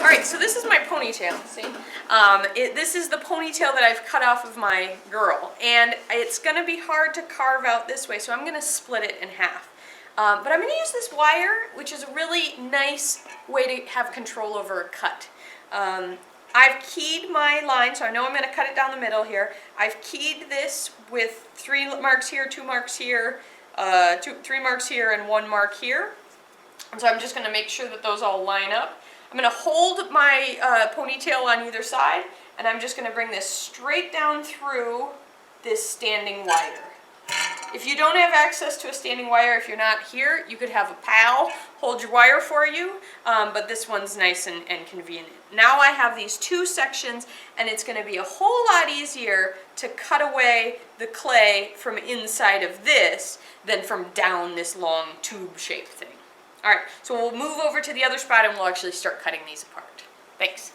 All right, so this is my ponytail, see? This is the ponytail that I've cut off of my girl, and it's gonna be hard to carve out this way, so I'm gonna split it in half. But I'm gonna use this wire, which is a really nice way to have control over a cut. I've keyed my line, so I know I'm gonna cut it down the middle here. I've keyed this with 3 marks here, 2 marks here, 3 marks here, and 1 mark here. And so I'm just gonna make sure that those all line up. I'm going to hold my ponytail on either side, and I'm just going to bring this straight down through this standing wire. If you don't have access to a standing wire, if you're not here, you could have a pal hold your wire for you, but this one's nice and convenient. Now I have these 2 sections, and it's going to be a whole lot easier to cut away the clay from inside of this than from down this long tube-shaped thing. All right, so we'll move over to the other spot and we'll actually start cutting these apart. Thanks.